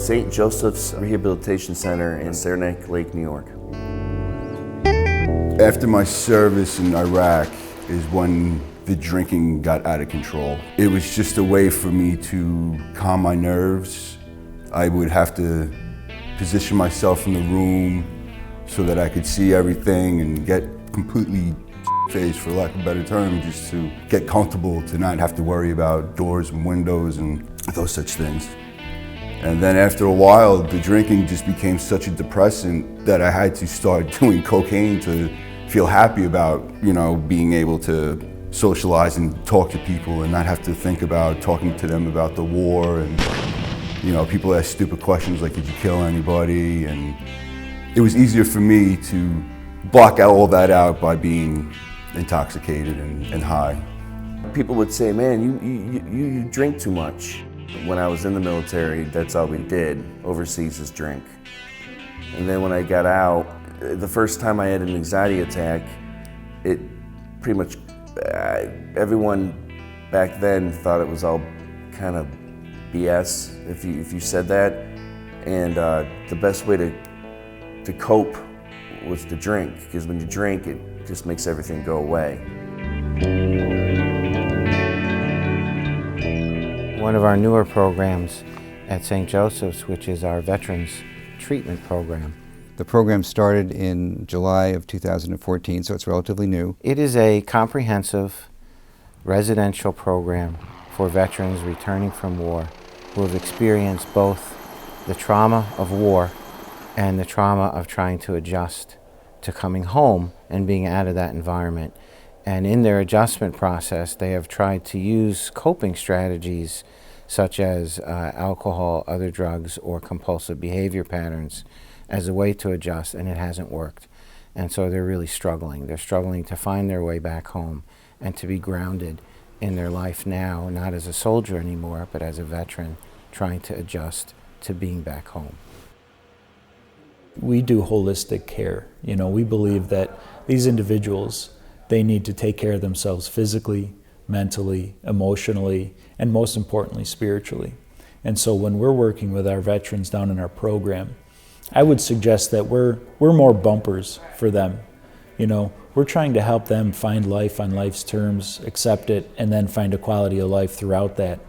St. Joseph's Rehabilitation Center in Saranac Lake, New York. After my service in Iraq is when the drinking got out of control. It was just a way for me to calm my nerves. I would have to position myself in the room so that I could see everything and get completely phased, for lack of a better term, just to get comfortable, to not have to worry about doors and windows and those such things. And then after a while, the drinking just became such a depressant that I had to start doing cocaine to feel happy about, being able to socialize and talk to people and not have to think about talking to them about the war. And, people ask stupid questions like, did you kill anybody? And it was easier for me to block out all that out by being intoxicated and high. People would say, man, you drink too much. When I was in the military, that's all we did overseas is drink. And then when I got out, the first time I had an anxiety attack, it pretty much, everyone back then thought it was all kind of BS if you said that. And the best way to cope was to drink, because when you drink, it just makes everything go away. One of our newer programs at St. Joseph's, which is our Veterans Treatment Program. The program started in July of 2014, so it's relatively new. It is a comprehensive residential program for veterans returning from war who have experienced both the trauma of war and the trauma of trying to adjust to coming home and being out of that environment. And in their adjustment process, they have tried to use coping strategies such as alcohol, other drugs, or compulsive behavior patterns as a way to adjust, and it hasn't worked. And so they're really struggling. They're struggling to find their way back home and to be grounded in their life now, not as a soldier anymore, but as a veteran trying to adjust to being back home. We do holistic care. We believe that these individuals, they need to take care of themselves physically, mentally, emotionally, and most importantly, spiritually. And so when we're working with our veterans down in our program, I would suggest that we're more bumpers for them. We're trying to help them find life on life's terms, accept it, and then find a quality of life throughout that.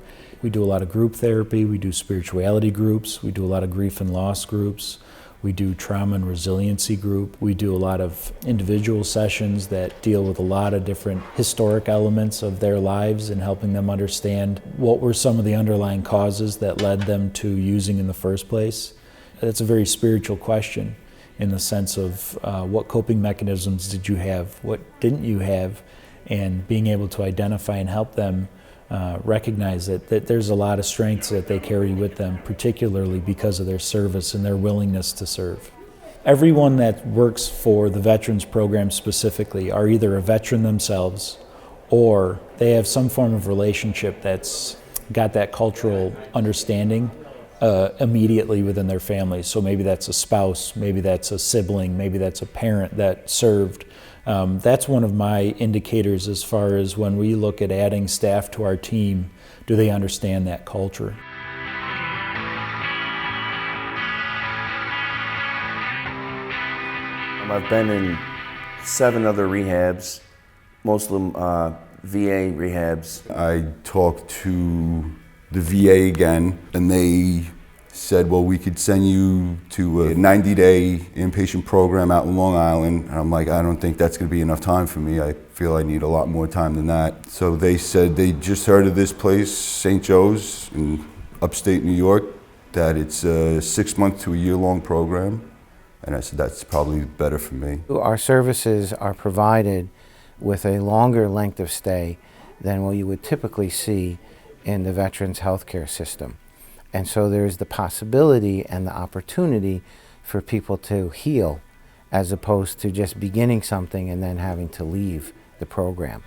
We do a lot of group therapy, we do spirituality groups, we do a lot of grief and loss groups, we do trauma and resiliency group, we do a lot of individual sessions that deal with a lot of different historic elements of their lives and helping them understand what were some of the underlying causes that led them to using in the first place. That's a very spiritual question in the sense of what coping mechanisms did you have, what didn't you have, and being able to identify and help them recognize that there's a lot of strengths that they carry with them, particularly because of their service and their willingness to serve. Everyone that works for the Veterans Program specifically are either a veteran themselves or they have some form of relationship that's got that cultural understanding immediately within their family. So maybe that's a spouse, maybe that's a sibling, maybe that's a parent that served. That's one of my indicators as far as when we look at adding staff to our team, do they understand that culture? I've been in 7 other rehabs, most of them VA rehabs. I talked to the VA again, and they said, well, we could send you to a 90-day inpatient program out in Long Island. And I'm like, I don't think that's gonna be enough time for me. I feel I need a lot more time than that. So they said they just heard of this place, St. Joe's in upstate New York, that it's a 6-month to a year-long program. And I said, that's probably better for me. Our services are provided with a longer length of stay than what you would typically see in the veterans healthcare system. And so there's the possibility and the opportunity for people to heal as opposed to just beginning something and then having to leave the program.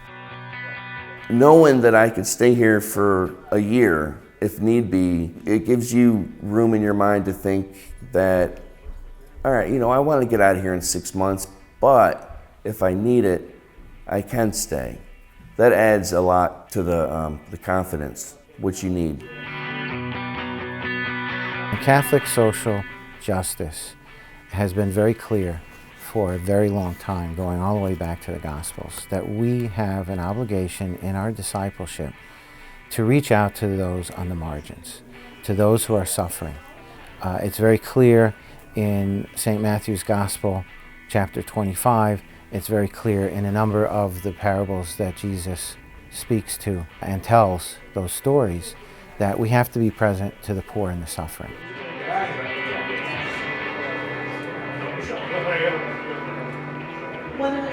Knowing that I could stay here for a year, if need be, it gives you room in your mind to think that, all right, I want to get out of here in 6 months, but if I need it, I can stay. That adds a lot to the confidence, which you need. Catholic social justice has been very clear for a very long time, going all the way back to the Gospels, that we have an obligation in our discipleship to reach out to those on the margins, to those who are suffering. It's very clear in St. Matthew's Gospel, chapter 25. It's very clear in a number of the parables that Jesus speaks to and tells those stories that we have to be present to the poor and the suffering. Bueno,